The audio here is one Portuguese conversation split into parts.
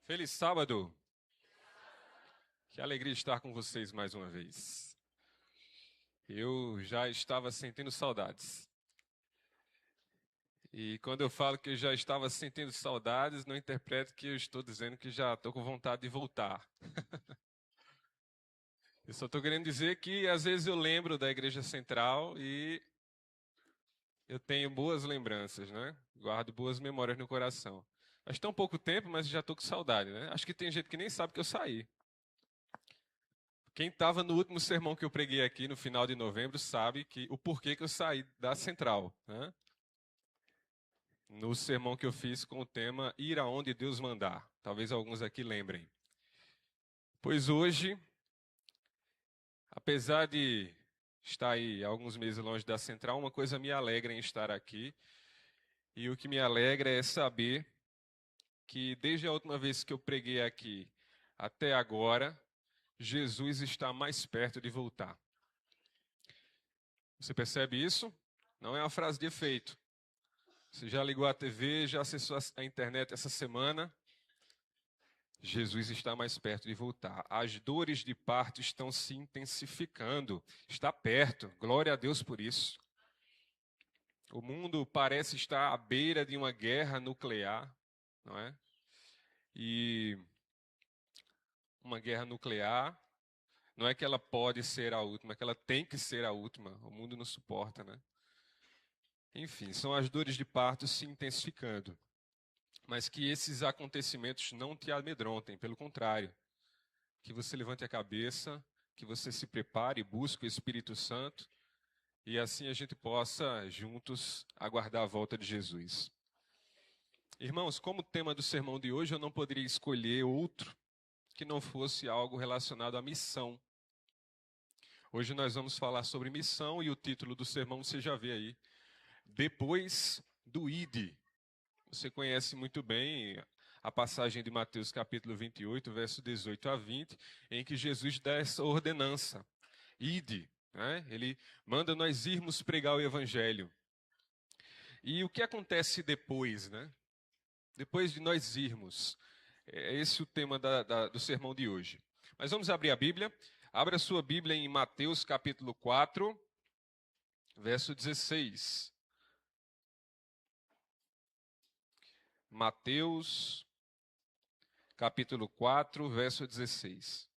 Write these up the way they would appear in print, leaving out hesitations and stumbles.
Feliz sábado! Que alegria estar com vocês mais uma vez. Eu já estava sentindo saudades. E quando eu falo que eu já estava sentindo saudades, não interprete que eu estou dizendo que já estou com vontade de voltar. Eu só estou querendo dizer que às vezes eu lembro da Igreja Central e eu tenho boas lembranças, né? Guardo boas memórias no coração. Faz tão pouco tempo, mas já estou com saudade, né? Acho que tem gente que nem sabe que eu saí. Quem estava no último sermão que eu preguei aqui no final de novembro sabe que o porquê que eu saí da Central, né? No sermão que eu fiz com o tema Ir aonde Deus mandar. Talvez alguns aqui lembrem. Pois hoje, apesar de estar aí alguns meses longe da Central, uma coisa me alegra em estar aqui. E o que me alegra é saber que desde a última vez que eu preguei aqui até agora, Jesus está mais perto de voltar. Você percebe isso? Não é uma frase de efeito. Você já ligou a TV, já acessou a internet essa semana? Jesus está mais perto de voltar. As dores de parto estão se intensificando. Está perto. Glória a Deus por isso. O mundo parece estar à beira de uma guerra nuclear, não é? E uma guerra nuclear não é que ela pode ser a última, é que ela tem que ser a última. O mundo não suporta, né? Enfim, são as dores de parto se intensificando. Mas que esses acontecimentos não te amedrontem, pelo contrário. Que você levante a cabeça, que você se prepare, busque o Espírito Santo, e assim a gente possa juntos aguardar a volta de Jesus. Irmãos, como tema do sermão de hoje, eu não poderia escolher outro que não fosse algo relacionado à missão. Hoje nós vamos falar sobre missão e o título do sermão você já vê aí. Depois do Ide. Você conhece muito bem a passagem de Mateus capítulo 28, verso 18 a 20, em que Jesus dá essa ordenança. Ide, né? Ele manda nós irmos pregar o evangelho. E o que acontece depois, né? Depois de nós irmos. É esse o tema do sermão de hoje. Mas vamos abrir a Bíblia. Abra a sua Bíblia em Mateus capítulo 4, verso 16. Mateus capítulo 4, verso 16.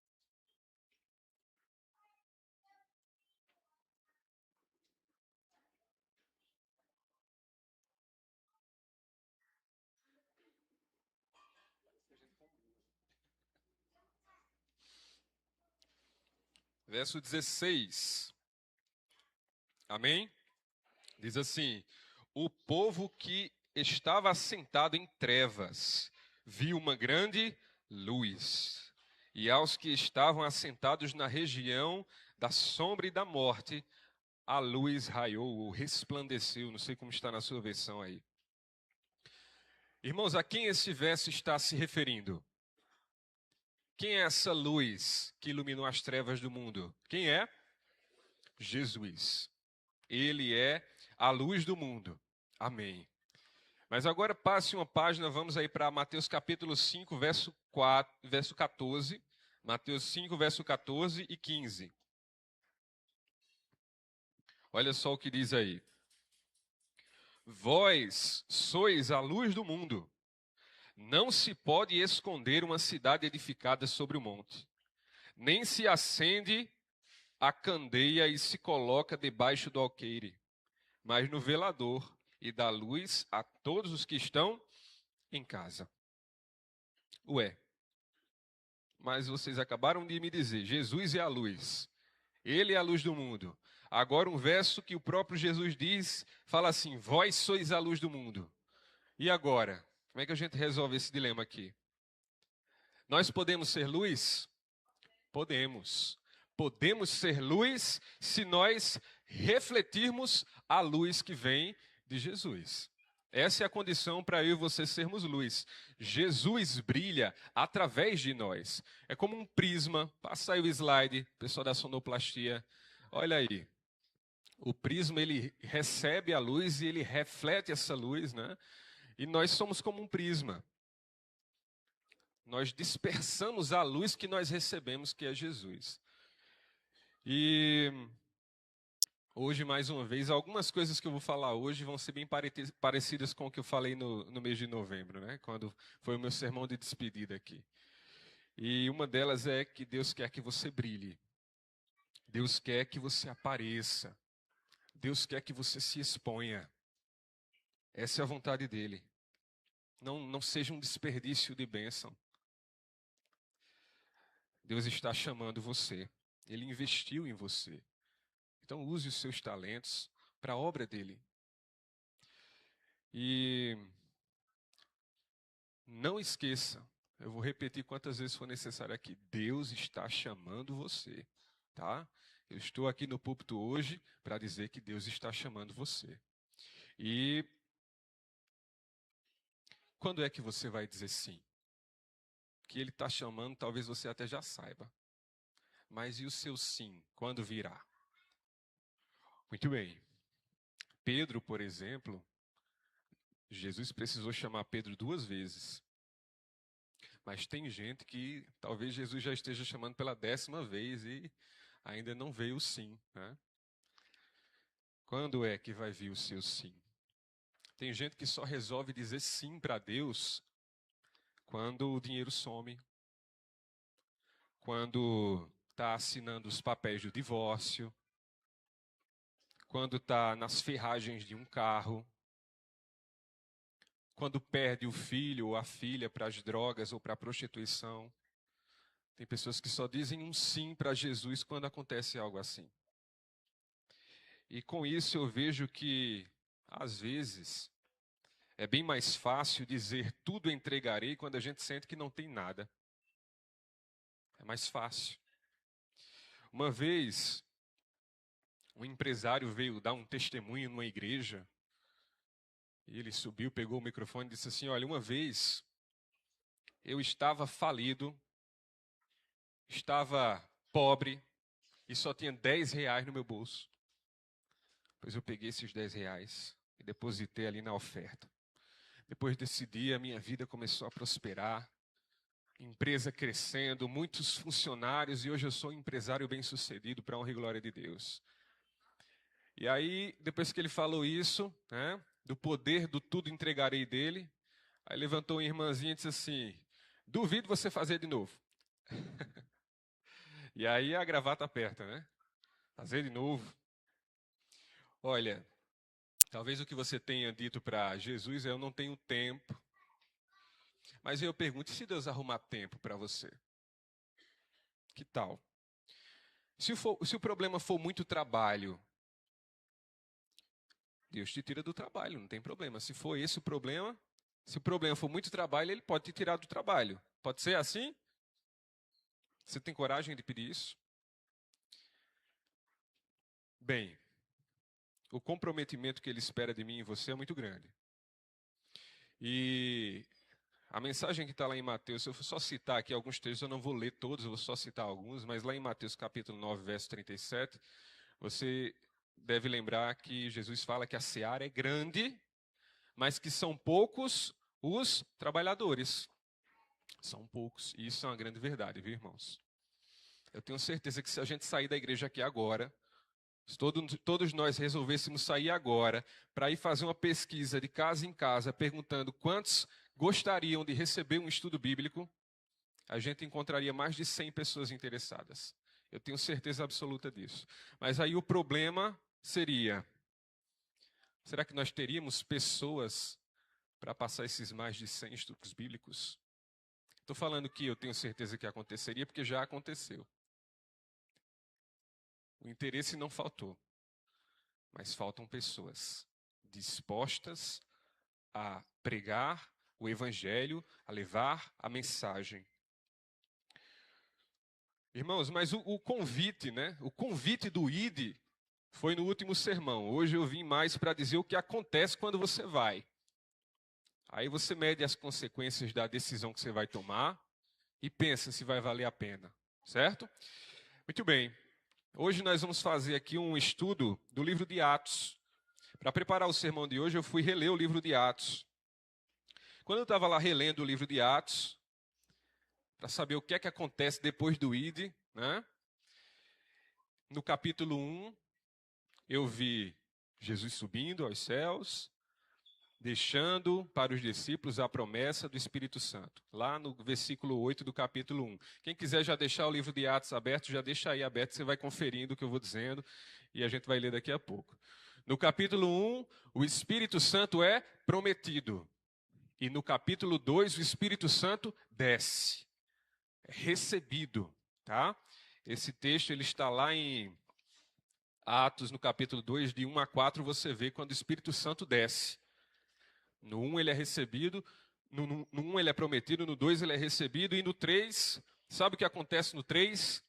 Verso 16. Amém? Diz assim: o povo que estava assentado em trevas viu uma grande luz. E aos que estavam assentados na região da sombra e da morte, a luz raiou ou resplandeceu. Não sei como está na sua versão aí. Irmãos, a quem esse verso está se referindo? Quem é essa luz que iluminou as trevas do mundo? Quem é? Jesus. Ele é a luz do mundo. Amém. Mas agora passe uma página, vamos aí para Mateus capítulo 5, verso 14. Mateus 5, verso 14 e 15. Olha só o que diz aí. Vós sois a luz do mundo. Não se pode esconder uma cidade edificada sobre o monte. Nem se acende a candeia e se coloca debaixo do alqueire, mas no velador, e dá luz a todos os que estão em casa. Ué, mas vocês acabaram de me dizer, Jesus é a luz, Ele é a luz do mundo. Agora um verso que o próprio Jesus diz, fala assim, vós sois a luz do mundo. E agora? Como é que a gente resolve esse dilema aqui? Nós podemos ser luz? Podemos. Podemos ser luz se nós refletirmos a luz que vem de Jesus. Essa é a condição para eu e você sermos luz. Jesus brilha através de nós. É como um prisma. Passa aí o slide, pessoal da sonoplastia. Olha aí. O prisma, ele recebe a luz e ele reflete essa luz, né? E nós somos como um prisma. nós dispersamos a luz que nós recebemos, que é Jesus. E hoje, mais uma vez, algumas coisas que eu vou falar hoje vão ser bem parecidas com o que eu falei no mês de novembro, né? Quando foi o meu sermão de despedida aqui. E uma delas é que Deus quer que você brilhe. Deus quer que você apareça. Deus quer que você se exponha. Essa é a vontade dele. Não seja um desperdício de bênção. Deus está chamando você. Ele investiu em você. Então use os seus talentos para a obra dele. E não esqueça, eu vou repetir quantas vezes for necessário aqui. Deus está chamando você, tá? Eu estou aqui no púlpito hoje para dizer que Deus está chamando você. E quando é que você vai dizer sim? Que Ele está chamando, talvez você até já saiba. Mas e o seu sim? Quando virá? Muito bem. Pedro, por exemplo, Jesus precisou chamar Pedro 2 vezes. Mas tem gente que talvez Jesus já esteja chamando pela 10ª vez e ainda não veio o sim, né? Quando é que vai vir o seu sim? Tem gente que só resolve dizer sim para Deus quando o dinheiro some, quando está assinando os papéis do divórcio, quando está nas ferragens de um carro, quando perde o filho ou a filha para as drogas ou para a prostituição. Tem pessoas que só dizem um sim para Jesus quando acontece algo assim. E com isso eu vejo que, às vezes, é bem mais fácil dizer tudo entregarei quando a gente sente que não tem nada. É mais fácil. Uma vez, um empresário veio dar um testemunho numa igreja. E ele subiu, pegou o microfone e disse assim: olha, uma vez eu estava falido, estava pobre e só tinha R$10 no meu bolso. Pois eu peguei esses R$10 e depositei ali na oferta. Depois desse dia, a minha vida começou a prosperar, empresa crescendo, muitos funcionários, e hoje eu sou um empresário bem-sucedido para a honra e glória de Deus. E aí, depois que ele falou isso, né, do poder do tudo entregarei dele, aí levantou uma irmãzinha e disse assim: duvido você fazer de novo. E aí a gravata aperta, né? Fazer de novo. Olha, talvez o que você tenha dito para Jesus é: eu não tenho tempo. Mas eu pergunto, e se Deus arrumar tempo para você? Que tal? Se o problema for muito trabalho, Deus te tira do trabalho, não tem problema. Se for esse o problema, se o problema for muito trabalho, Ele pode te tirar do trabalho. Pode ser assim? Você tem coragem de pedir isso? Bem, o comprometimento que Ele espera de mim e você é muito grande. E a mensagem que está lá em Mateus, se eu for só citar aqui alguns textos, eu não vou ler todos, eu vou só citar alguns, mas lá em Mateus capítulo 9, verso 37, você deve lembrar que Jesus fala que a seara é grande, mas que são poucos os trabalhadores. São poucos, e isso é uma grande verdade, viu, irmãos? Eu tenho certeza que se a gente sair da igreja aqui agora, se todos nós resolvêssemos sair agora para ir fazer uma pesquisa de casa em casa, perguntando quantos gostariam de receber um estudo bíblico, a gente encontraria mais de 100 pessoas interessadas. Eu tenho certeza absoluta disso. Mas aí o problema seria: será que nós teríamos pessoas para passar esses mais de 100 estudos bíblicos? Estou falando que eu tenho certeza que aconteceria, porque já aconteceu. O interesse não faltou, mas faltam pessoas dispostas a pregar o evangelho, a levar a mensagem. Irmãos, mas o convite, né? O convite do ID foi no último sermão. Hoje eu vim mais para dizer o que acontece quando você vai. Aí você mede as consequências da decisão que você vai tomar e pensa se vai valer a pena, certo? Muito bem. Hoje nós vamos fazer aqui um estudo do livro de Atos. Para preparar o sermão de hoje, eu fui reler o livro de Atos. Quando eu estava lá relendo o livro de Atos, para saber o que é que acontece depois do ide, né? No capítulo 1, eu vi Jesus subindo aos céus, deixando para os discípulos a promessa do Espírito Santo. Lá no versículo 8 do capítulo 1. Quem quiser já deixar o livro de Atos aberto, já deixa aí aberto, você vai conferindo o que eu vou dizendo e a gente vai ler daqui a pouco. No capítulo 1, o Espírito Santo é prometido. E no capítulo 2, o Espírito Santo desce. É recebido, tá? Esse texto ele está lá em Atos, no capítulo 2, de 1 a 4, você vê quando o Espírito Santo desce. No 1 ele é recebido, no 1 ele é prometido, no 2 ele é recebido, e no 3, sabe o que acontece no 3?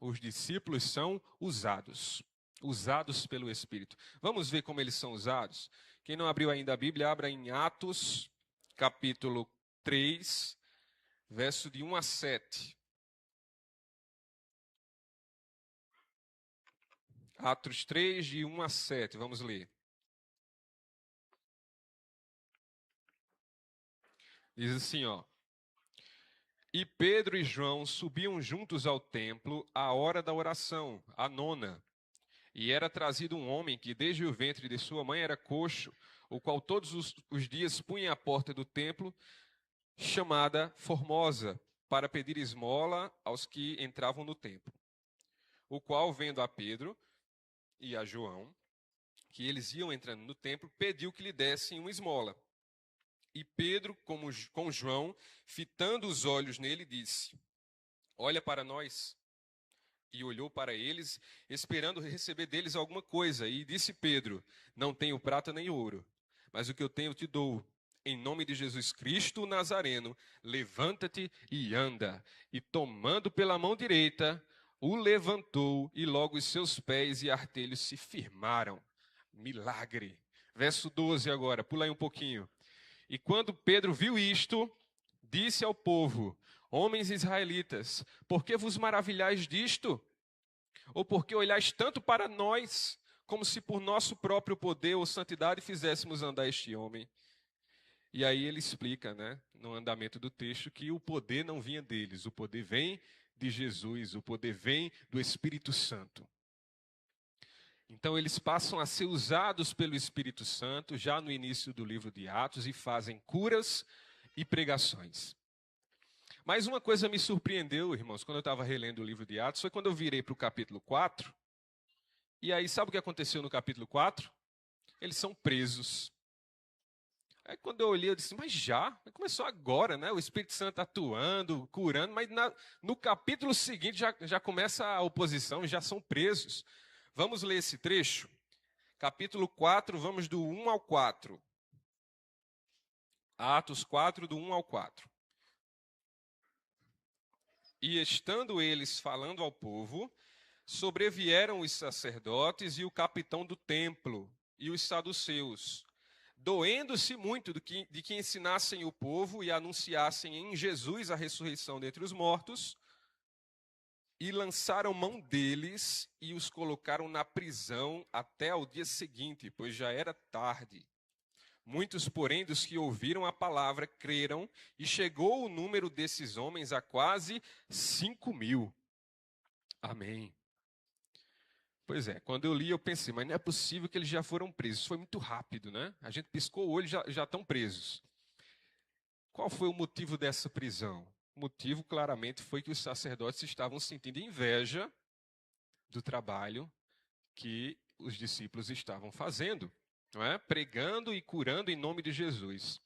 Os discípulos são usados pelo Espírito. Vamos ver como eles são usados? Quem não abriu ainda a Bíblia, abra em Atos, capítulo 3, verso de 1 a 7. Atos 3, de 1 a 7, vamos ler. Diz assim, ó. E Pedro e João subiam juntos ao templo à hora da oração, a nona. E era trazido um homem que desde o ventre de sua mãe era coxo, o qual todos os dias punha à porta do templo, chamada Formosa, para pedir esmola aos que entravam no templo. O qual, vendo a Pedro e a João, que eles iam entrando no templo, pediu que lhe dessem uma esmola. E Pedro, com João, fitando os olhos nele, disse: Olha para nós. E olhou para eles, esperando receber deles alguma coisa. E disse Pedro: Não tenho prata nem ouro, mas o que eu tenho te dou. Em nome de Jesus Cristo, o Nazareno, levanta-te e anda. E tomando pela mão direita, o levantou, e logo os seus pés e artelhos se firmaram. Milagre. Verso 12 agora, pula aí um pouquinho. E quando Pedro viu isto, disse ao povo: Homens israelitas, por que vos maravilhais disto? Ou por que olhais tanto para nós, como se por nosso próprio poder ou santidade fizéssemos andar este homem? E aí ele explica, né, no andamento do texto, que o poder não vinha deles, o poder vem de Jesus, o poder vem do Espírito Santo. Então eles passam a ser usados pelo Espírito Santo já no início do livro de Atos e fazem curas e pregações. Mas uma coisa me surpreendeu, irmãos, quando eu estava relendo o livro de Atos, foi quando eu virei para o capítulo 4. E aí, sabe o que aconteceu no capítulo 4? Eles são presos. Aí quando eu olhei, eu disse, mas já? Começou agora, né? O Espírito Santo atuando, curando, mas no capítulo seguinte já começa a oposição, já são presos. Vamos ler esse trecho? Capítulo 4, vamos do 1 ao 4. Atos 4, do 1 ao 4. E estando eles falando ao povo, sobrevieram os sacerdotes e o capitão do templo e os saduceus, doendo-se muito de que ensinassem o povo e anunciassem em Jesus a ressurreição dentre os mortos, e lançaram mão deles e os colocaram na prisão até ao dia seguinte, pois já era tarde. Muitos, porém, dos que ouviram a palavra, creram, e chegou o número desses homens a quase 5.000. Amém. Pois é, quando eu li, eu pensei, mas não é possível que eles já foram presos. Foi muito rápido, né? A gente piscou o olho e já estão presos. Qual foi o motivo dessa prisão? O motivo, claramente, foi que os sacerdotes estavam sentindo inveja do trabalho que os discípulos estavam fazendo, não é? Pregando e curando em nome de Jesus.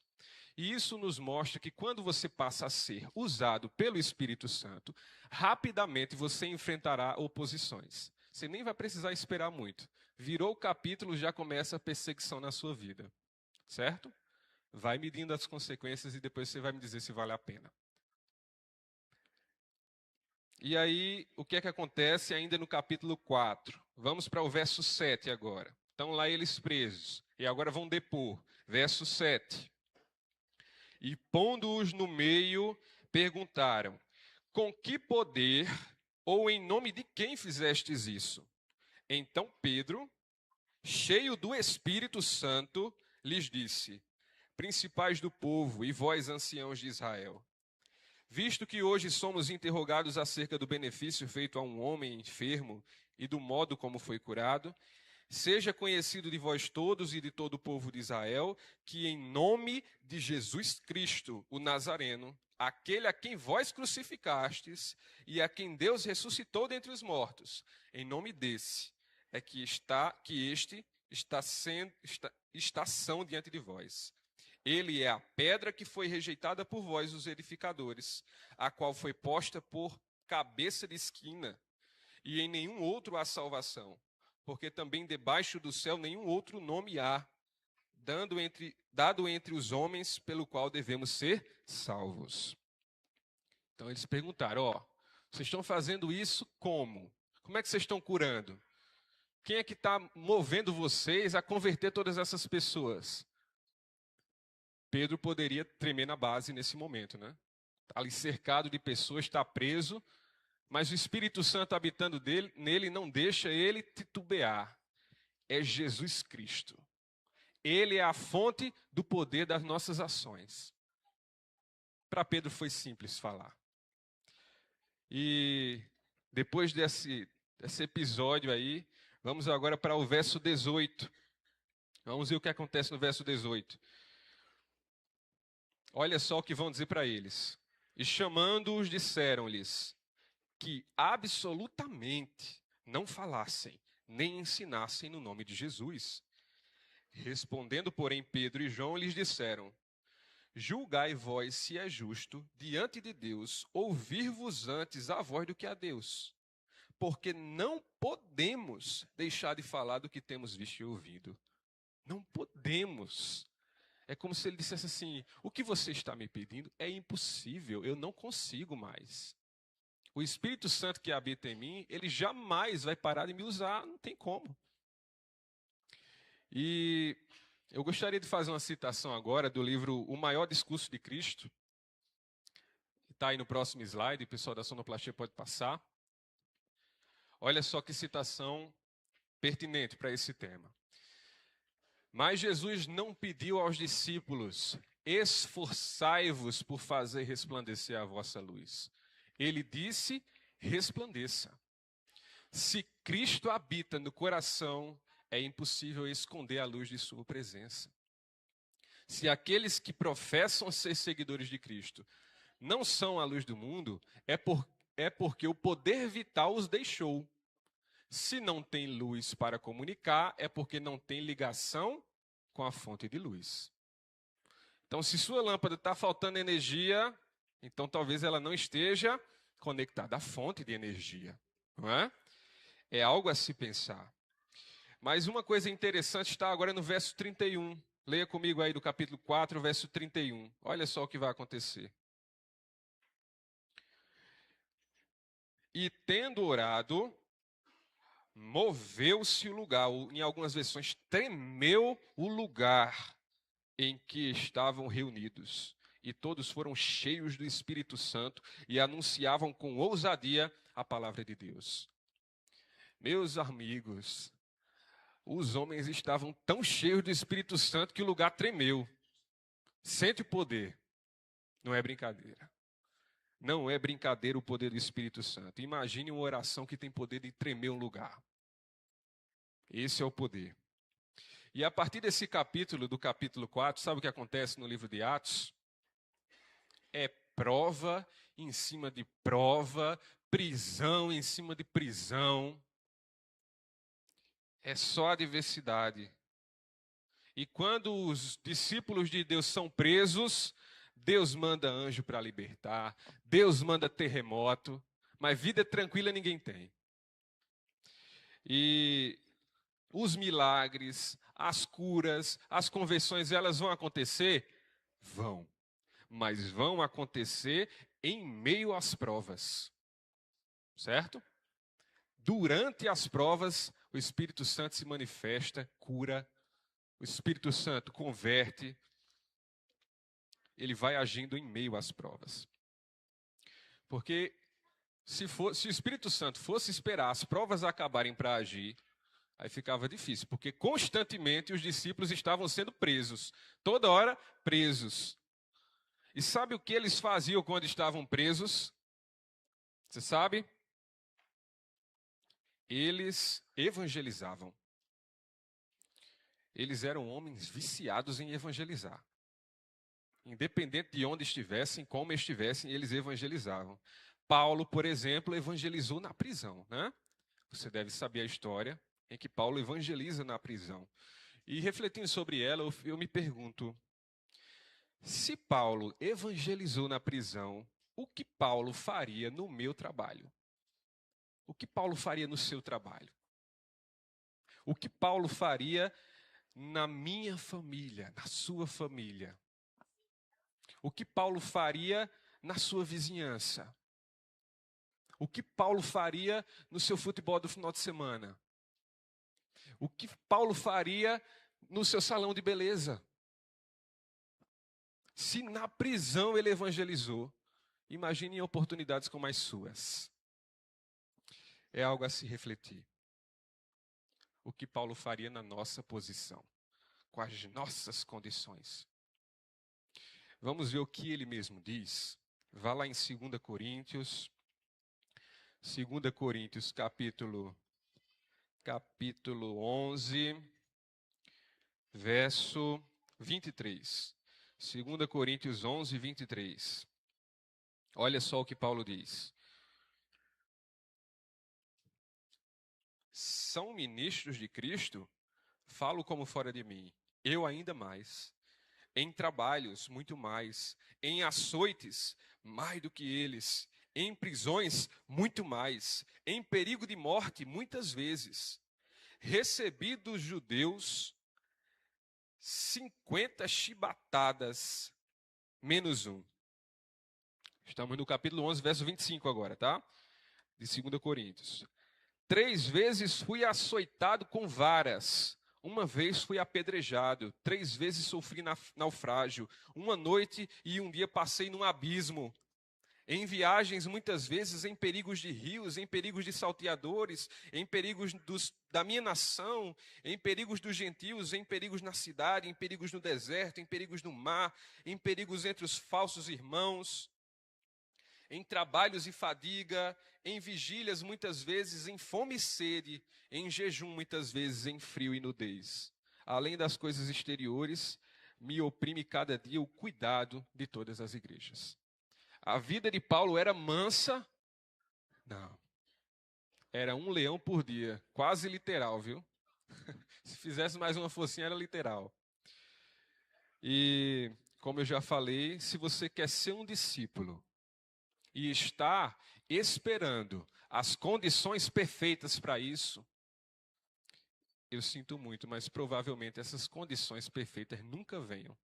E isso nos mostra que quando você passa a ser usado pelo Espírito Santo, rapidamente você enfrentará oposições. Você nem vai precisar esperar muito. Virou o capítulo, já começa a perseguição na sua vida. Certo? Vai medindo as consequências e depois você vai me dizer se vale a pena. E aí, o que é que acontece ainda no capítulo 4? Vamos para o verso 7 agora. Estão lá eles presos. E agora vão depor. Verso 7. E pondo-os no meio, perguntaram: Com que poder ou em nome de quem fizestes isso? Então Pedro, cheio do Espírito Santo, lhes disse: Principais do povo e vós, anciãos de Israel, Visto que hoje somos interrogados acerca do benefício feito a um homem enfermo e do modo como foi curado, seja conhecido de vós todos e de todo o povo de Israel, que em nome de Jesus Cristo, o Nazareno, aquele a quem vós crucificastes e a quem Deus ressuscitou dentre os mortos, em nome desse é que este está são diante de vós. Ele é a pedra que foi rejeitada por vós, os edificadores, a qual foi posta por cabeça de esquina, e em nenhum outro há salvação, porque também debaixo do céu nenhum outro nome há, dado entre os homens, pelo qual devemos ser salvos. Então eles perguntaram, vocês estão fazendo isso como? Como é que vocês estão curando? Quem é que está movendo vocês a converter todas essas pessoas? Pedro poderia tremer na base nesse momento, né? Está ali cercado de pessoas, está preso, mas o Espírito Santo habitando nele não deixa ele titubear. É Jesus Cristo. Ele é a fonte do poder das nossas ações. Para Pedro foi simples falar. E depois desse episódio aí, vamos agora para o verso 18. Vamos ver o que acontece no verso 18. Olha só o que vão dizer para eles. E chamando-os, disseram-lhes que absolutamente não falassem, nem ensinassem no nome de Jesus. Respondendo, porém, Pedro e João lhes disseram: julgai vós se é justo, diante de Deus, ouvir-vos antes a voz do que a Deus. Porque não podemos deixar de falar do que temos visto e ouvido. Não podemos. É como se ele dissesse assim, o que você está me pedindo é impossível, eu não consigo mais. O Espírito Santo que habita em mim, ele jamais vai parar de me usar, não tem como. E eu gostaria de fazer uma citação agora do livro O Maior Discurso de Cristo. Está aí no próximo slide, o pessoal da sonoplastia pode passar. Olha só que citação pertinente para esse tema. Mas Jesus não pediu aos discípulos, esforçai-vos por fazer resplandecer a vossa luz. Ele disse, resplandeça. Se Cristo habita no coração, é impossível esconder a luz de sua presença. Se aqueles que professam ser seguidores de Cristo não são a luz do mundo, é porque o poder vital os deixou. Se não tem luz para comunicar, é porque não tem ligação com a fonte de luz. Então, se sua lâmpada está faltando energia, então talvez ela não esteja conectada à fonte de energia. Não é? É algo a se pensar. Mas uma coisa interessante está agora no verso 31. Leia comigo aí do capítulo 4, verso 31. Olha só o que vai acontecer. E tendo orado, moveu-se o lugar, ou em algumas versões, tremeu o lugar em que estavam reunidos. E todos foram cheios do Espírito Santo e anunciavam com ousadia a palavra de Deus. Meus amigos, os homens estavam tão cheios do Espírito Santo que o lugar tremeu. Sente o poder. Não é brincadeira. Não é brincadeira o poder do Espírito Santo. Imagine uma oração que tem poder de tremer um lugar. Esse é o poder. E a partir desse capítulo, do capítulo 4, sabe o que acontece no livro de Atos? É prova em cima de prova, prisão em cima de prisão. É só adversidade. E quando os discípulos de Deus são presos, Deus manda anjo para libertar, Deus manda terremoto, mas vida tranquila ninguém tem. E os milagres, as curas, as conversões, elas vão acontecer? Vão. Mas vão acontecer em meio às provas. Certo? Durante as provas, o Espírito Santo se manifesta, cura. O Espírito Santo converte. Ele vai agindo em meio às provas. Porque se o Espírito Santo fosse esperar as provas acabarem para agir, aí ficava difícil, porque constantemente os discípulos estavam sendo presos, toda hora presos. E sabe o que eles faziam quando estavam presos? Você sabe? Eles evangelizavam. Eles eram homens viciados em evangelizar. Independente de onde estivessem, como estivessem, eles evangelizavam. Paulo, por exemplo, evangelizou na prisão, né? Você deve saber a história em que Paulo evangeliza na prisão. E refletindo sobre ela, eu me pergunto, se Paulo evangelizou na prisão, o que Paulo faria no meu trabalho? O que Paulo faria no seu trabalho? O que Paulo faria na minha família, na sua família? O que Paulo faria na sua vizinhança? O que Paulo faria no seu futebol do final de semana? O que Paulo faria no seu salão de beleza? Se na prisão ele evangelizou, imagine em oportunidades como as suas. É algo a se refletir. O que Paulo faria na nossa posição, com as nossas condições. Vamos ver o que ele mesmo diz. Vá lá em 2 Coríntios. 2 Coríntios, capítulo 11, verso 23. 2 Coríntios 11, 23. Olha só o que Paulo diz. São ministros de Cristo? Falo como fora de mim. Eu ainda mais. Em trabalhos, muito mais. Em açoites, mais do que eles. Em prisões, muito mais. Em perigo de morte, muitas vezes. Recebi dos judeus 50 chibatadas, menos um. Estamos no capítulo 11, verso 25 agora, tá? De 2 Coríntios. 3 vezes fui açoitado com varas. Uma vez fui apedrejado. 3 vezes sofri naufrágio. Uma noite e um dia passei num abismo. Em viagens, muitas vezes, em perigos de rios, em perigos de salteadores, em perigos da minha nação, em perigos dos gentios, em perigos na cidade, em perigos no deserto, em perigos no mar, em perigos entre os falsos irmãos, em trabalhos e fadiga, em vigílias, muitas vezes, em fome e sede, em jejum, muitas vezes, em frio e nudez. Além das coisas exteriores, me oprime cada dia o cuidado de todas as igrejas. A vida de Paulo era mansa? Não. Era um leão por dia. Quase literal, viu? Se fizesse mais uma focinha, era literal. E, como eu já falei, se você quer ser um discípulo e está esperando as condições perfeitas para isso, eu sinto muito, mas provavelmente essas condições perfeitas nunca venham.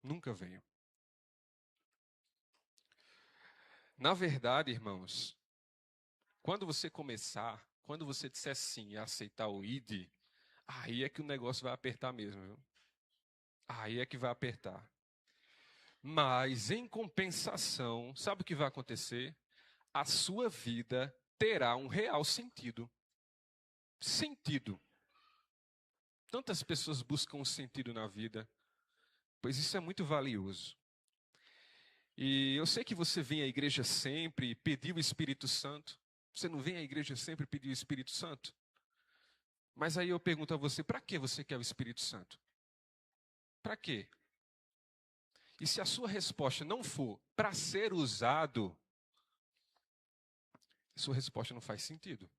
Nunca venham. Na verdade, irmãos, quando você começar, quando você disser sim e aceitar o ID, aí é que o negócio vai apertar mesmo, viu? Aí é que vai apertar. Mas, em compensação, sabe o que vai acontecer? A sua vida terá um real sentido. Sentido. Tantas pessoas buscam um sentido na vida, pois isso é muito valioso. E eu sei que você vem à igreja sempre e pediu o Espírito Santo. Você não vem à igreja sempre e pediu o Espírito Santo? Mas aí eu pergunto a você, para que você quer o Espírito Santo? Para quê? E se a sua resposta não for para ser usado, a sua resposta não faz sentido.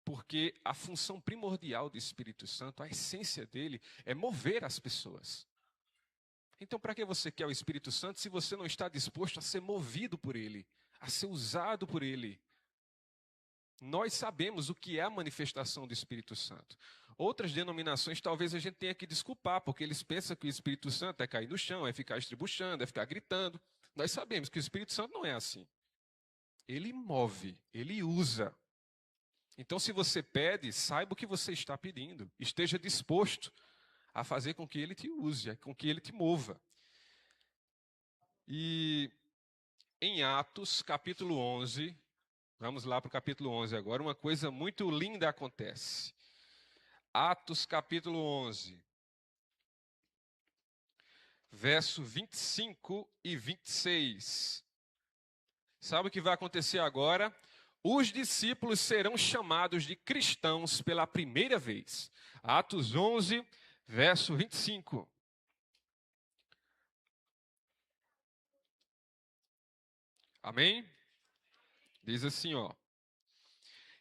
Porque a função primordial do Espírito Santo, a essência dele, é mover as pessoas. Então, para que você quer o Espírito Santo se você não está disposto a ser movido por ele, a ser usado por ele? Nós sabemos o que é a manifestação do Espírito Santo. Outras denominações talvez a gente tenha que desculpar, porque eles pensam que o Espírito Santo é cair no chão, é ficar estribuchando, é ficar gritando. Nós sabemos que o Espírito Santo não é assim. Ele move, ele usa. Então, se você pede, saiba o que você está pedindo. Esteja disposto a fazer com que ele te use, com que ele te mova. E em Atos, capítulo 11, vamos lá para o capítulo 11 agora, uma coisa muito linda acontece. Atos, capítulo 11. verso 25 e 26. Sabe o que vai acontecer agora? Os discípulos serão chamados de cristãos pela primeira vez. Atos 11, verso 25. Amém? Diz assim, ó.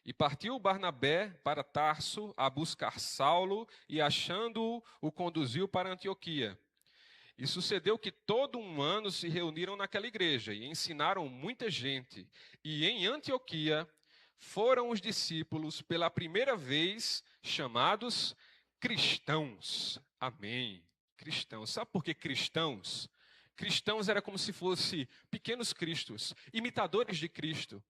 E partiu Barnabé para Tarso a buscar Saulo, e achando-o, o conduziu para Antioquia. E sucedeu que todo um ano se reuniram naquela igreja e ensinaram muita gente. E em Antioquia foram os discípulos pela primeira vez chamados cristãos. Amém. Cristãos. Sabe por que cristãos? Cristãos era como se fossem pequenos cristos, imitadores de Cristo.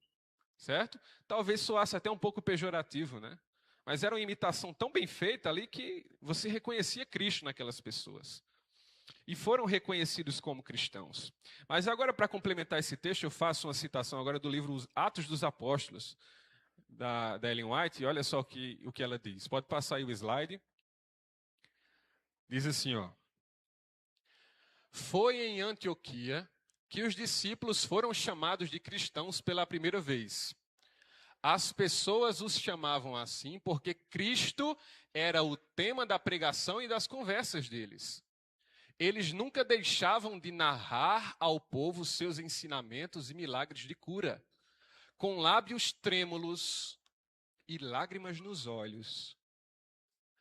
Certo? Talvez soasse até um pouco pejorativo, né? Mas era uma imitação tão bem feita ali que você reconhecia Cristo naquelas pessoas. E foram reconhecidos como cristãos. Mas agora, para complementar esse texto, eu faço uma citação agora do livro Atos dos Apóstolos, da Ellen White, e olha só o que ela diz. Pode passar aí o slide. Diz assim, ó. Foi em Antioquia que os discípulos foram chamados de cristãos pela primeira vez. As pessoas os chamavam assim porque Cristo era o tema da pregação e das conversas deles. Eles nunca deixavam de narrar ao povo seus ensinamentos e milagres de cura. Com lábios trêmulos e lágrimas nos olhos,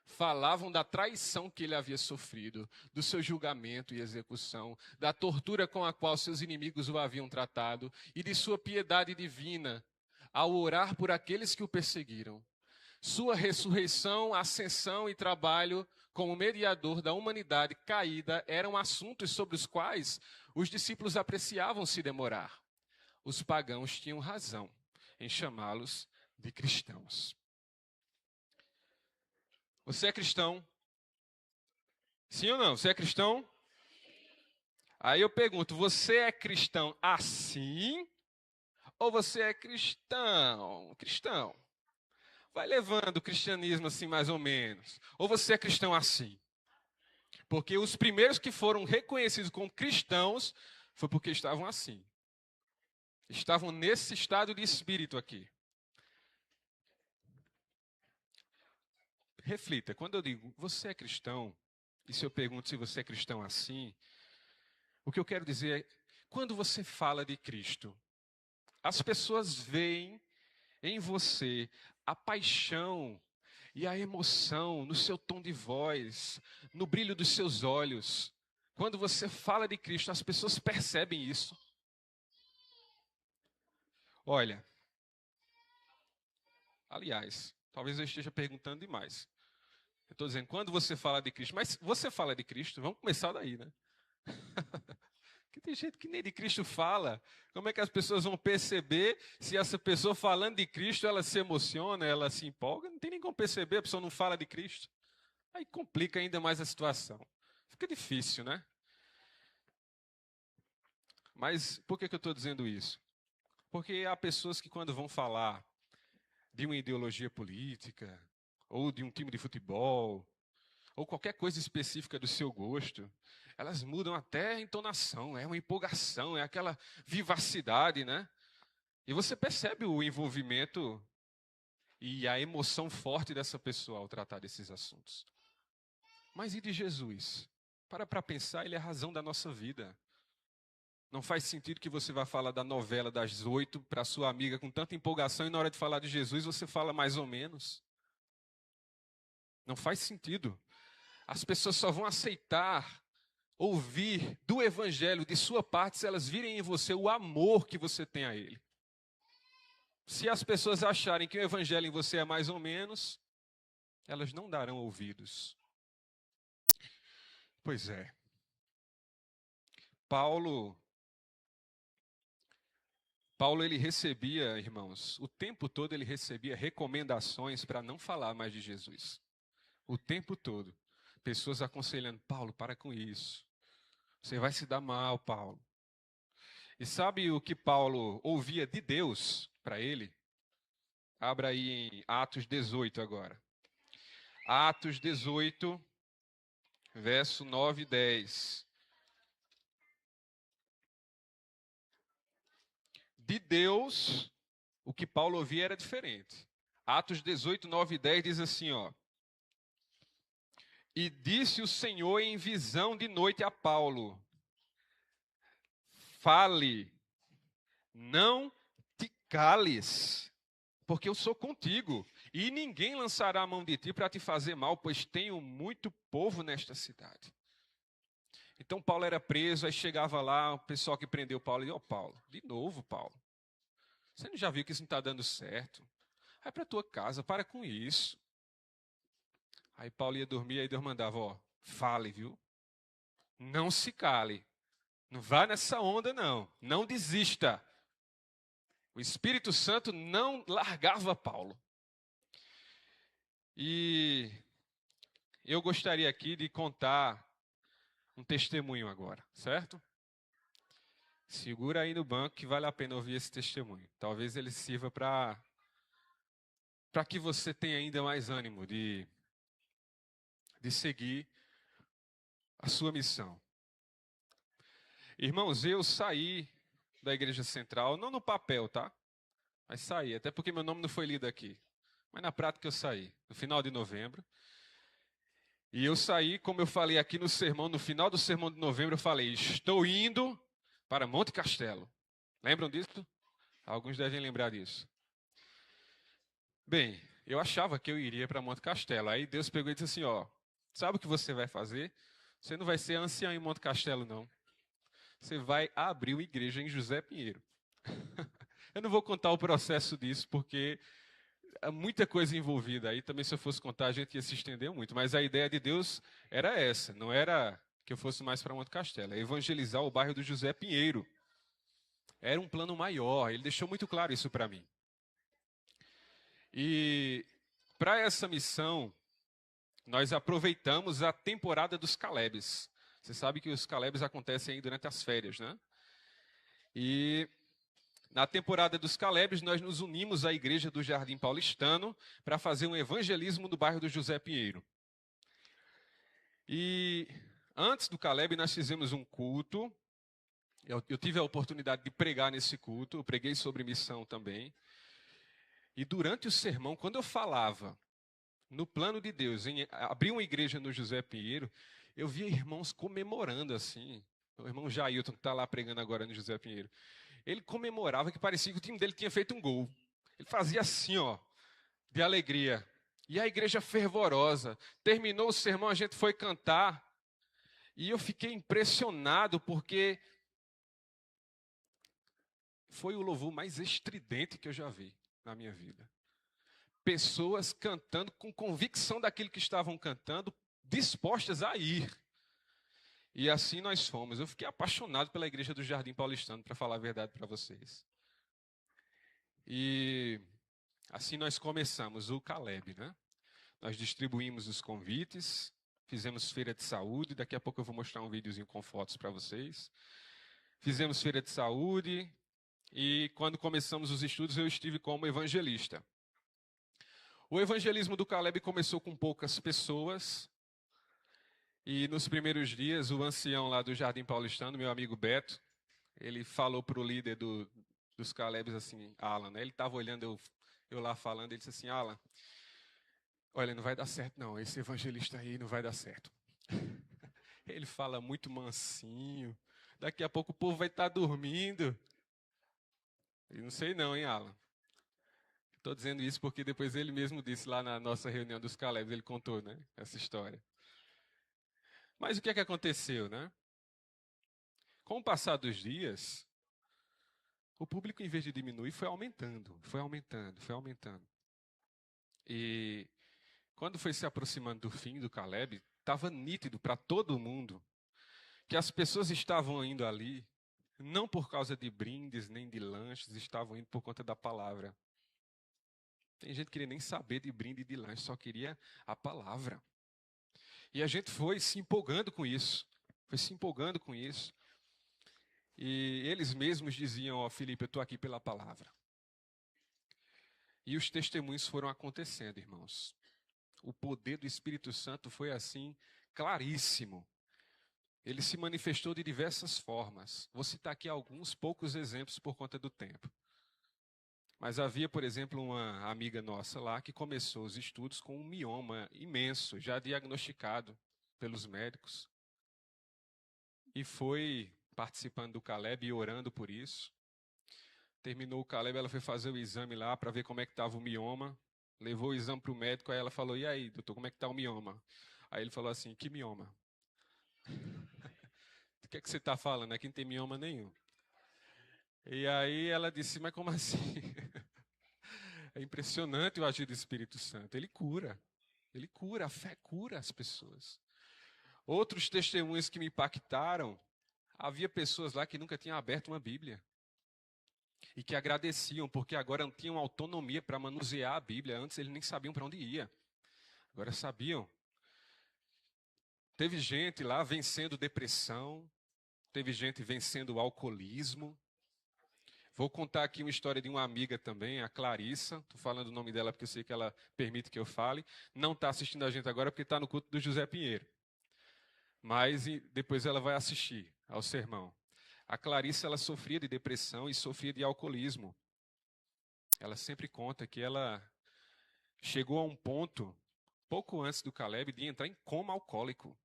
falavam da traição que ele havia sofrido, do seu julgamento e execução, da tortura com a qual seus inimigos o haviam tratado e de sua piedade divina ao orar por aqueles que o perseguiram. Sua ressurreição, ascensão e trabalho como mediador da humanidade caída eram assuntos sobre os quais os discípulos apreciavam se demorar. Os pagãos tinham razão em chamá-los de cristãos. Você é cristão? Sim ou não? Você é cristão? Aí eu pergunto, você é cristão assim ou você é cristão? Cristão. Vai levando o cristianismo assim mais ou menos. Ou você é cristão assim? Porque os primeiros que foram reconhecidos como cristãos foi porque estavam assim. Estavam nesse estado de espírito aqui. Reflita, quando eu digo, você é cristão, e se eu pergunto se você é cristão assim, o que eu quero dizer é, quando você fala de Cristo, as pessoas veem em você a paixão e a emoção no seu tom de voz, no brilho dos seus olhos. Quando você fala de Cristo, as pessoas percebem isso. Olha, aliás, talvez eu esteja perguntando demais. Eu estou dizendo, quando você fala de Cristo, mas você fala de Cristo, vamos começar daí, né? Porque tem gente que nem de Cristo fala. Como é que as pessoas vão perceber se essa pessoa falando de Cristo, ela se emociona, ela se empolga? Não tem nem como perceber, a pessoa não fala de Cristo. Aí complica ainda mais a situação. Fica difícil, né? Mas por que eu estou dizendo isso? Porque há pessoas que quando vão falar de uma ideologia política, ou de um time de futebol, ou qualquer coisa específica do seu gosto, elas mudam até a entonação, é uma empolgação, é aquela vivacidade, né? E você percebe o envolvimento e a emoção forte dessa pessoa ao tratar desses assuntos. Mas e de Jesus? Para pensar, ele é a razão da nossa vida. Não faz sentido que você vá falar da novela das 8 para sua amiga com tanta empolgação e na hora de falar de Jesus você fala mais ou menos. Não faz sentido. As pessoas só vão aceitar, ouvir do evangelho de sua parte se elas virem em você o amor que você tem a ele. Se as pessoas acharem que o evangelho em você é mais ou menos, elas não darão ouvidos. Pois é. Paulo ele recebia, irmãos, o tempo todo ele recebia recomendações para não falar mais de Jesus. O tempo todo. Pessoas aconselhando, Paulo, para com isso. Você vai se dar mal, Paulo. E sabe o que Paulo ouvia de Deus para ele? Abra aí em Atos 18 agora. Atos 18, verso 9 e 10. de Deus, o que Paulo ouvia era diferente. Atos 18, 9 e 10 diz assim, ó. E disse o Senhor em visão de noite a Paulo, fale, não te cales, porque eu sou contigo, e ninguém lançará a mão de ti para te fazer mal, pois tenho muito povo nesta cidade. Então Paulo era preso, aí chegava lá, o pessoal que prendeu Paulo, e ó, Paulo, de novo, Paulo, você não já viu que isso não está dando certo? Vai para a tua casa, para com isso. Aí Paulo ia dormir, aí Deus mandava, ó, fale, viu? Não se cale, não vá nessa onda não, não desista. O Espírito Santo não largava Paulo. E eu gostaria aqui de contar um testemunho agora, certo? Segura aí no banco que vale a pena ouvir esse testemunho. Talvez ele sirva para que você tenha ainda mais ânimo de seguir a sua missão. Irmãos, eu saí da Igreja Central, não no papel, tá? Mas saí, até porque meu nome não foi lido aqui. Mas na prática eu saí, no final de novembro. E eu saí, como eu falei aqui no sermão, no final do sermão de novembro, eu falei, estou indo para Monte Castelo. Lembram disso? Alguns devem lembrar disso. Bem, eu achava que eu iria para Monte Castelo. Aí Deus pegou e disse assim, ó, sabe o que você vai fazer? Você não vai ser ancião em Monte Castelo, não. Você vai abrir uma igreja em José Pinheiro. Eu não vou contar o processo disso, porque há muita coisa envolvida aí. Também, se eu fosse contar, a gente ia se estender muito. Mas a ideia de Deus era essa. Não era que eu fosse mais para Monte Castelo. É evangelizar o bairro do José Pinheiro. Era um plano maior. Ele deixou muito claro isso para mim. E para essa missão, nós aproveitamos a temporada dos Calebes. Você sabe que os Calebes acontecem aí durante as férias, né? E na temporada dos Calebes, nós nos unimos à igreja do Jardim Paulistano para fazer um evangelismo no bairro do José Pinheiro. E antes do Caleb, nós fizemos um culto. Eu tive a oportunidade de pregar nesse culto, eu preguei sobre missão também. E durante o sermão, quando eu falava no plano de Deus, em abrir uma igreja no José Pinheiro, eu via irmãos comemorando assim. O irmão Jailton, que está lá pregando agora no José Pinheiro. Ele comemorava que parecia que o time dele tinha feito um gol. Ele fazia assim, ó, de alegria. E a igreja fervorosa. Terminou o sermão, a gente foi cantar. E eu fiquei impressionado porque foi o louvor mais estridente que eu já vi na minha vida. Pessoas cantando com convicção daquilo que estavam cantando, dispostas a ir. E assim nós fomos. Eu fiquei apaixonado pela igreja do Jardim Paulistano, para falar a verdade para vocês. E assim nós começamos o Caleb, né? Nós distribuímos os convites, fizemos feira de saúde, daqui a pouco eu vou mostrar um videozinho com fotos para vocês. Fizemos feira de saúde e quando começamos os estudos eu estive como evangelista. O evangelismo do Caleb começou com poucas pessoas e nos primeiros dias o ancião lá do Jardim Paulistano, meu amigo Beto, ele falou para o líder dos Calebs assim, Alan, né? Ele estava olhando eu lá falando, ele disse assim, Alan, olha, não vai dar certo não, esse evangelista aí não vai dar certo. Ele fala muito mansinho, daqui a pouco o povo vai estar dormindo. E não sei não, hein, Alan? Estou dizendo isso porque depois ele mesmo disse lá na nossa reunião dos Calebs, ele contou, né, essa história. Mas o que é que aconteceu, né? Com o passar dos dias, o público, em vez de diminuir, foi aumentando, foi aumentando, foi aumentando. E quando foi se aproximando do fim do Caleb, estava nítido para todo mundo que as pessoas estavam indo ali, não por causa de brindes, nem de lanches, estavam indo por conta da palavra. Tem gente que queria nem saber de brinde e de lanche, só queria a palavra. E a gente foi se empolgando com isso, foi se empolgando com isso. E eles mesmos diziam, ó, Felipe, eu estou aqui pela palavra. E os testemunhos foram acontecendo, irmãos. O poder do Espírito Santo foi assim, claríssimo. Ele se manifestou de diversas formas. Vou citar aqui alguns poucos exemplos por conta do tempo. Mas havia, por exemplo, uma amiga nossa lá que começou os estudos com um mioma imenso, já diagnosticado pelos médicos. E foi participando do Caleb e orando por isso. Terminou o Caleb, ela foi fazer o exame lá para ver como é que estava o mioma. Levou o exame para o médico, aí ela falou, e aí, doutor, como é que está o mioma? Aí ele falou assim, que mioma? O que é que você está falando? Aqui não tem mioma nenhum. E aí ela disse, mas como assim? É impressionante o agir do Espírito Santo. Ele cura. Ele cura, a fé cura as pessoas. Outros testemunhos que me impactaram, havia pessoas lá que nunca tinham aberto uma Bíblia. E que agradeciam, porque agora tinham autonomia para manusear a Bíblia. Antes eles nem sabiam para onde ia. Agora sabiam. Teve gente lá vencendo depressão. Teve gente vencendo o alcoolismo. Vou contar aqui uma história de uma amiga também, a Clarissa. Estou falando o nome dela porque eu sei que ela permite que eu fale. Não está assistindo a gente agora porque está no culto do José Pinheiro. Mas depois ela vai assistir ao sermão. A Clarissa, ela sofria de depressão e sofria de alcoolismo. Ela sempre conta que ela chegou a um ponto, pouco antes do Caleb, de entrar em coma alcoólico.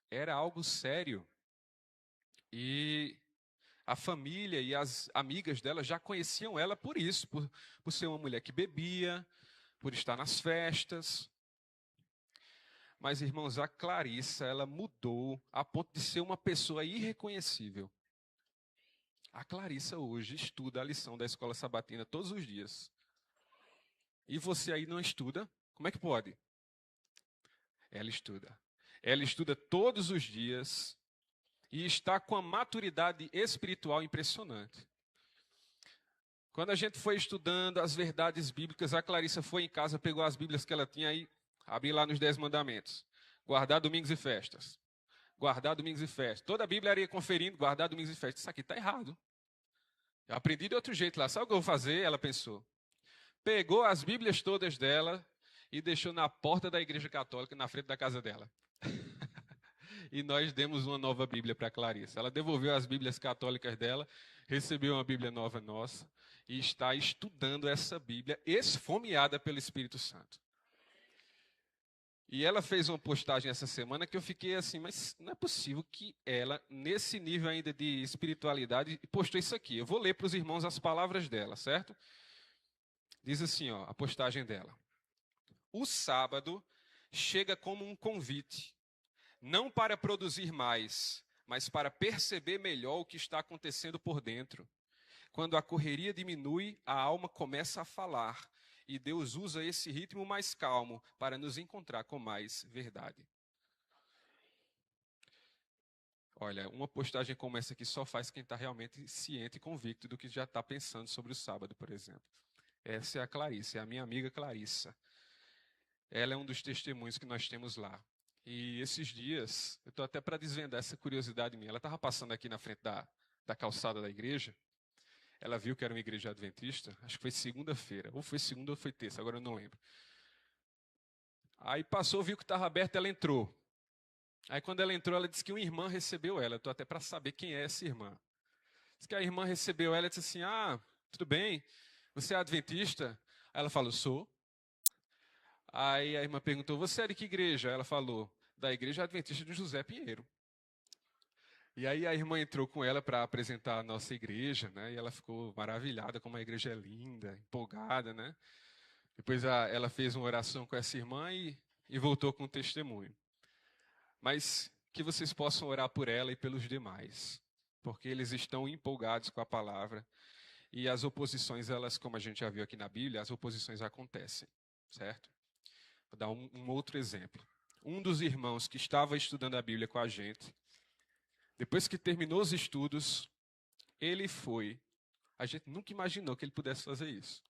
Era algo sério. E a família e as amigas dela já conheciam ela por isso, por ser uma mulher que bebia, por estar nas festas. Mas, irmãos, a Clarissa, ela mudou a ponto de ser uma pessoa irreconhecível. A Clarissa hoje estuda a lição da escola sabatina todos os dias. E você aí não estuda? Como é que pode? Ela estuda. Ela estuda todos os dias e está com a maturidade espiritual impressionante. Quando a gente foi estudando as verdades bíblicas, a Clarissa foi em casa, pegou as bíblias que ela tinha aí, abriu lá nos 10 mandamentos. Guardar domingos e festas. Guardar domingos e festas. Toda a Bíblia ia conferindo, guardar domingos e festas. Isso aqui está errado. Eu aprendi de outro jeito lá. Sabe o que eu vou fazer? Ela pensou. Pegou as bíblias todas dela e deixou na porta da igreja católica, na frente da casa dela. E nós demos uma nova Bíblia para Clarissa. Ela devolveu as bíblias católicas dela, recebeu uma Bíblia nova nossa e está estudando essa Bíblia esfomeada pelo Espírito Santo. E ela fez uma postagem essa semana que eu fiquei assim, mas não é possível que ela, nesse nível ainda de espiritualidade, postou isso aqui. Eu vou ler para os irmãos as palavras dela, certo? Diz assim, ó, a postagem dela. O sábado chega como um convite, não para produzir mais, mas para perceber melhor o que está acontecendo por dentro. Quando a correria diminui, a alma começa a falar, e Deus usa esse ritmo mais calmo para nos encontrar com mais verdade. Olha, uma postagem como essa aqui só faz quem está realmente ciente e convicto do que já está pensando sobre o sábado, por exemplo. Essa é a Clarissa, é a minha amiga Clarissa. Ela é um dos testemunhos que nós temos lá. E esses dias, eu estou até para desvendar essa curiosidade minha. Ela estava passando aqui na frente da calçada da igreja. Ela viu que era uma igreja adventista. Acho que foi segunda-feira. Ou foi segunda ou foi terça, agora eu não lembro. Aí passou, viu que estava aberto, ela entrou. Aí quando ela entrou, ela disse que uma irmã recebeu ela. Eu estou até para saber quem é essa irmã. Diz que a irmã recebeu ela e disse assim, tudo bem, você é adventista? Aí ela falou, sou. Aí a irmã perguntou, você é de que igreja? Ela falou, da igreja adventista de José Pinheiro. E aí a irmã entrou com ela para apresentar a nossa igreja, né? E ela ficou maravilhada, como a igreja é linda, empolgada, né? Depois ela fez uma oração com essa irmã e voltou com um testemunho. Mas que vocês possam orar por ela e pelos demais, porque eles estão empolgados com a palavra. E as oposições, elas, como a gente já viu aqui na Bíblia, as oposições acontecem, certo? Vou dar um outro exemplo. Um dos irmãos que estava estudando a Bíblia com a gente, depois que terminou os estudos, ele foi. A gente nunca imaginou que ele pudesse fazer isso.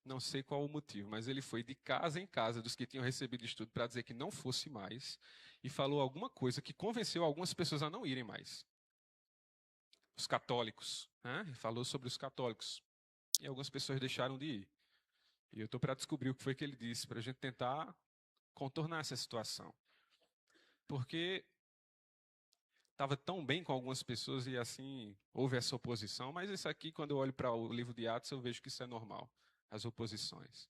Não sei qual o motivo, mas ele foi de casa em casa dos que tinham recebido estudo para dizer que não fosse mais e falou alguma coisa que convenceu algumas pessoas a não irem mais. Os católicos, né? Falou sobre os católicos. E algumas pessoas deixaram de ir. E eu estou para descobrir o que foi que ele disse, para a gente tentar contornar essa situação. Porque estava tão bem com algumas pessoas e assim houve essa oposição, mas isso aqui, quando eu olho para o livro de Atos, eu vejo que isso é normal, as oposições.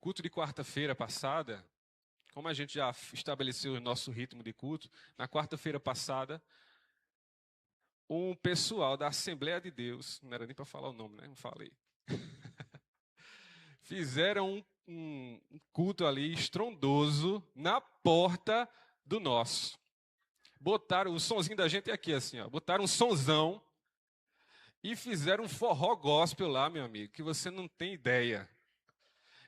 Culto de quarta-feira passada, como a gente já estabeleceu o nosso ritmo de culto, na quarta-feira passada, um pessoal da Assembleia de Deus, não era nem para falar o nome, né? Não falei. Fizeram um culto ali estrondoso na porta do nosso. Botaram o sonzinho da gente aqui assim, ó. Botaram um sonzão e fizeram um forró gospel lá, meu amigo, que você não tem ideia.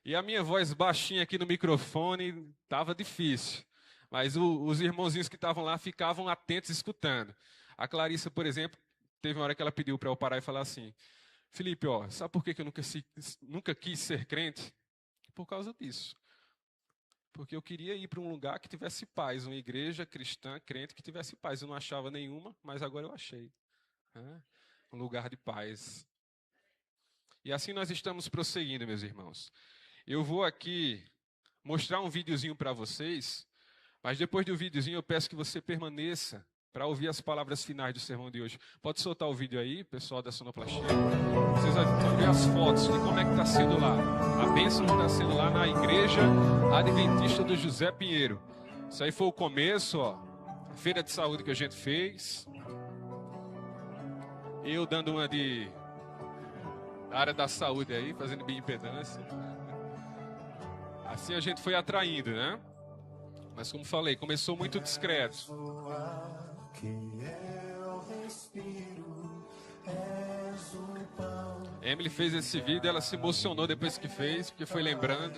E a minha voz baixinha aqui no microfone estava difícil. Mas os irmãozinhos que estavam lá ficavam atentos escutando. A Clarissa, por exemplo, teve uma hora que ela pediu para eu parar e falar assim: Felipe, ó, sabe por que eu nunca quis ser crente? Por causa disso. Porque eu queria ir para um lugar que tivesse paz, uma igreja cristã, crente, que tivesse paz. Eu não achava nenhuma, mas agora eu achei. Né? Um lugar de paz. E assim nós estamos prosseguindo, meus irmãos. Eu vou aqui mostrar um videozinho para vocês, mas depois do videozinho eu peço que você permaneça para ouvir as palavras finais do sermão de hoje. Pode soltar o vídeo aí, pessoal da sonoplastia. Vocês vão ver as fotos de como é que está sendo lá. A bênção que está sendo lá na igreja adventista do José Pinheiro. Isso aí foi o começo, ó. A feira de saúde que a gente fez. Eu dando uma da área da saúde aí, fazendo bioimpedância. Assim a gente foi atraindo, né? Mas como falei, começou muito discreto. Emily fez esse vídeo, ela se emocionou depois que fez, porque foi lembrando.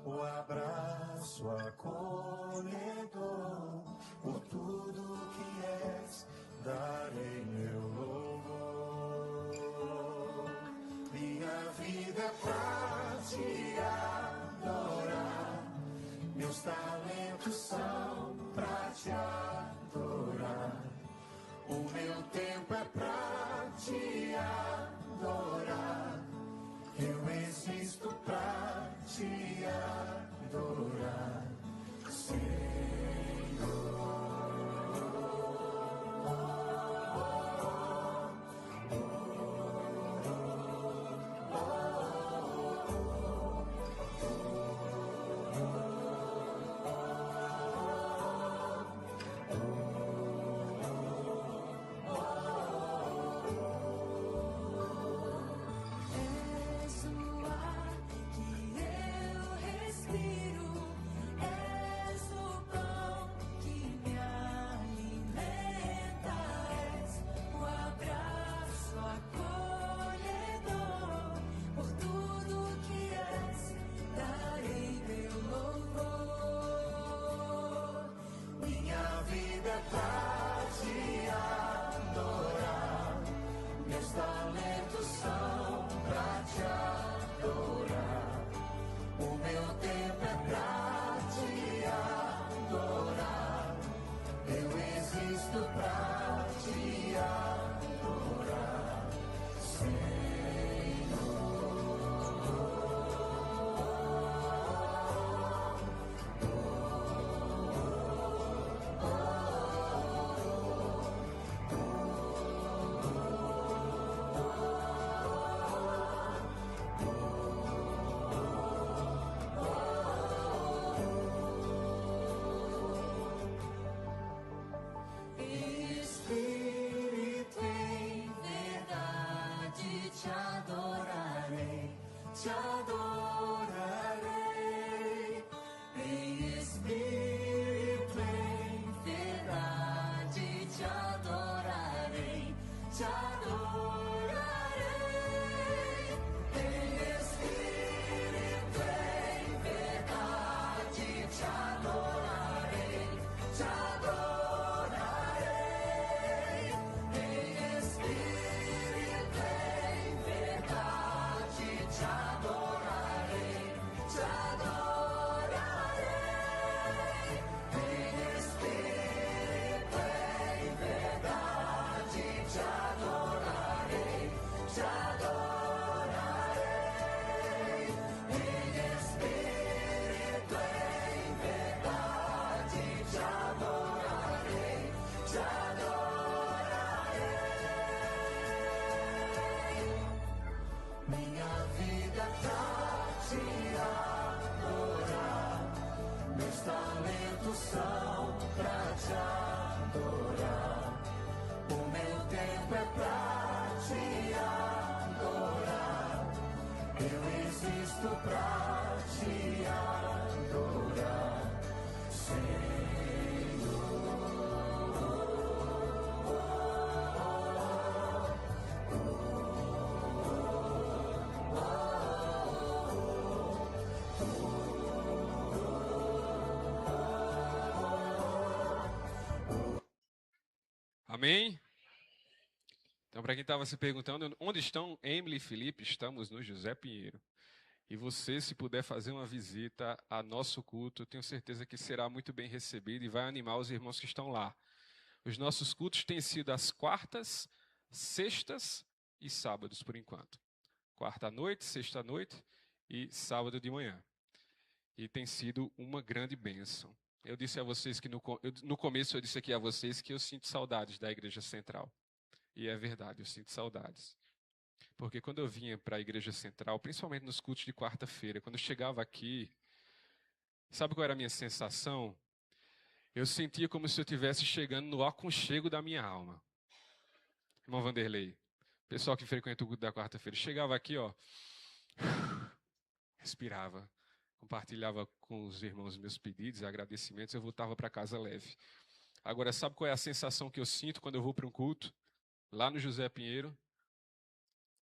O abraço acolhedor, por tudo que és, darei meu louvor. Minha vida é pra te adorar, meus talentos são pra te adorar. O meu tempo é pra te adorar. Eu existo pra te adorar, Senhor. Te adorarei, em espírito, em verdade, te adorarei, te adorarei, em espírito, em verdade, te adorarei, te adorarei, em espírito, em verdade, te adorarei, te adorarei, em espírito, em verdade, te adorarei. Amém? Então, para quem estava se perguntando, onde estão Emily e Felipe? Estamos no José Pinheiro. E você, se puder fazer uma visita a nosso culto, eu tenho certeza que será muito bem recebido e vai animar os irmãos que estão lá. Os nossos cultos têm sido às quartas, sextas e sábados, por enquanto. Quarta à noite, sexta à noite e sábado de manhã. E tem sido uma grande bênção. Eu disse a vocês que no começo eu disse aqui a vocês que eu sinto saudades da Igreja Central. E é verdade, eu sinto saudades. Porque quando eu vinha para a Igreja Central, principalmente nos cultos de quarta-feira, quando eu chegava aqui, sabe qual era a minha sensação? Eu sentia como se eu estivesse chegando no aconchego da minha alma. Irmão Vanderlei, pessoal que frequenta o culto da quarta-feira, chegava aqui, ó, respirava, compartilhava com os irmãos meus pedidos, agradecimentos, eu voltava para casa leve. Agora, sabe qual é a sensação que eu sinto quando eu vou para um culto? Lá no José Pinheiro,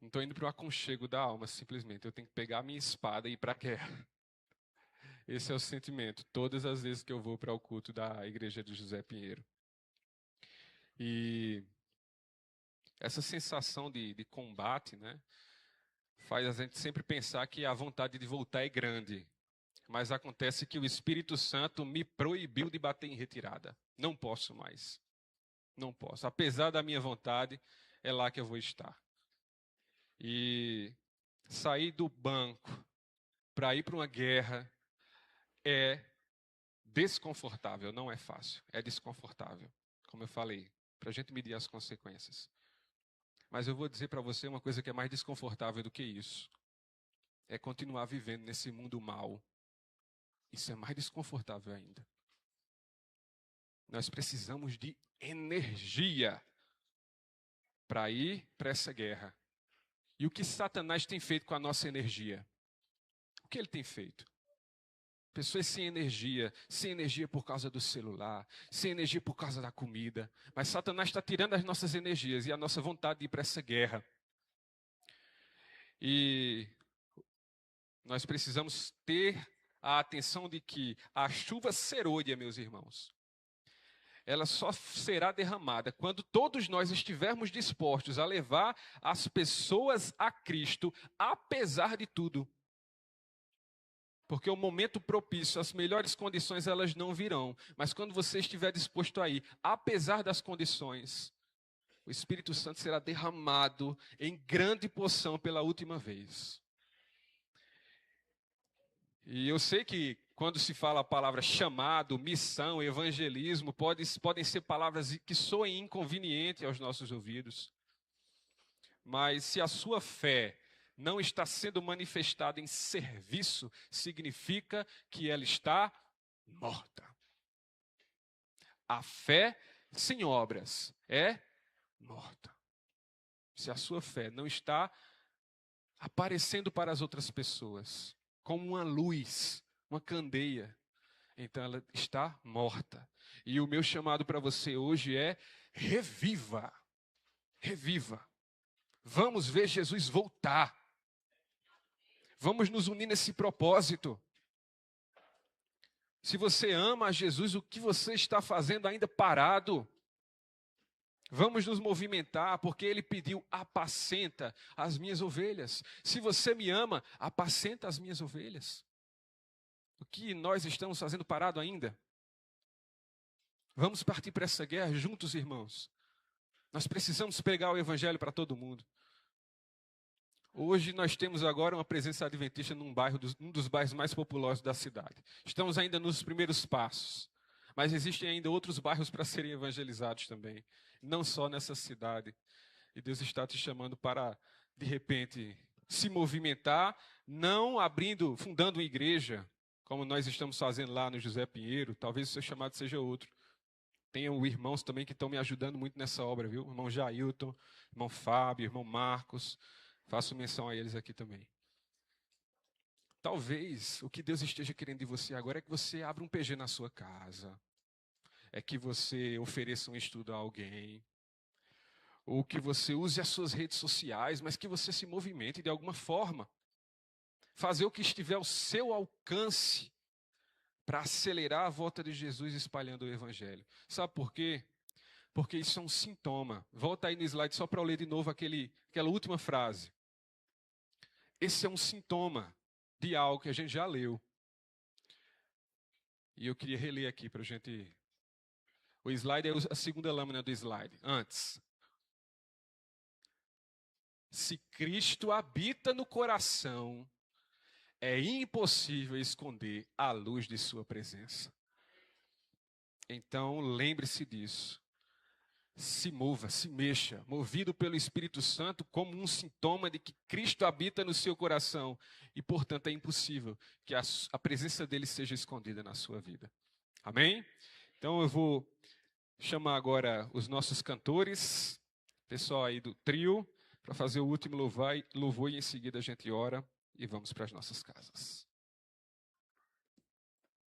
não estou indo para o aconchego da alma, simplesmente. Eu tenho que pegar a minha espada e ir para a guerra. Esse é o sentimento, todas as vezes que eu vou para o culto da igreja de José Pinheiro. E essa sensação de combate, né, faz a gente sempre pensar que a vontade de voltar é grande. Mas acontece que o Espírito Santo me proibiu de bater em retirada. Não posso mais. Não posso. Apesar da minha vontade, é lá que eu vou estar. E sair do banco para ir para uma guerra é desconfortável, não é fácil, é desconfortável, como eu falei, para a gente medir as consequências. Mas eu vou dizer para você uma coisa que é mais desconfortável do que isso, é continuar vivendo nesse mundo mau. Isso é mais desconfortável ainda. Nós precisamos de energia para ir para essa guerra. E o que Satanás tem feito com a nossa energia? O que ele tem feito? Pessoas sem energia por causa do celular, sem energia por causa da comida. Mas Satanás está tirando as nossas energias e a nossa vontade de ir para essa guerra. E nós precisamos ter a atenção de que a chuva serôdia, meus irmãos, ela só será derramada quando todos nós estivermos dispostos a levar as pessoas a Cristo, apesar de tudo. Porque o momento propício, as melhores condições, elas não virão. Mas quando você estiver disposto a ir, apesar das condições, o Espírito Santo será derramado em grande porção pela última vez. E eu sei que quando se fala a palavra chamado, missão, evangelismo, podem ser palavras que soem inconvenientes aos nossos ouvidos. Mas se a sua fé não está sendo manifestada em serviço, significa que ela está morta. A fé sem obras é morta. Se a sua fé não está aparecendo para as outras pessoas como uma luz, uma candeia, então ela está morta. E o meu chamado para você hoje é: reviva. Reviva. Vamos ver Jesus voltar. Vamos nos unir nesse propósito. Se você ama a Jesus, o que você está fazendo ainda parado? Vamos nos movimentar, porque Ele pediu: apacenta as minhas ovelhas. Se você me ama, apacenta as minhas ovelhas. O que nós estamos fazendo parado ainda? Vamos partir para essa guerra juntos, irmãos. Nós precisamos pregar o Evangelho para todo mundo. Hoje nós temos agora uma presença adventista num dos bairros mais populosos da cidade. Estamos ainda nos primeiros passos, mas existem ainda outros bairros para serem evangelizados também, não só nessa cidade. E Deus está te chamando para, de repente, se movimentar, não fundando uma igreja, como nós estamos fazendo lá no José Pinheiro. Talvez o seu chamado seja outro. Tenho irmãos também que estão me ajudando muito nessa obra, viu? Irmão Jailton, irmão Fábio, irmão Marcos. Faço menção a eles aqui também. Talvez o que Deus esteja querendo de você agora é que você abra um PG na sua casa, é que você ofereça um estudo a alguém, ou que você use as suas redes sociais, mas que você se movimente de alguma forma. Fazer o que estiver ao seu alcance para acelerar a volta de Jesus espalhando o Evangelho. Sabe por quê? Porque isso é um sintoma. Volta aí no slide só para eu ler de novo aquela última frase. Esse é um sintoma de algo que a gente já leu. E eu queria reler aqui para a gente. O slide é a segunda lâmina do slide. Antes. Se Cristo habita no coração, é impossível esconder a luz de sua presença. Então, lembre-se disso. Se mova, se mexa, movido pelo Espírito Santo como um sintoma de que Cristo habita no seu coração. E, portanto, é impossível que a presença dele seja escondida na sua vida. Amém? Então, eu vou chamar agora os nossos cantores, pessoal aí do trio, para fazer o último louvor e em seguida a gente ora e vamos para as nossas casas.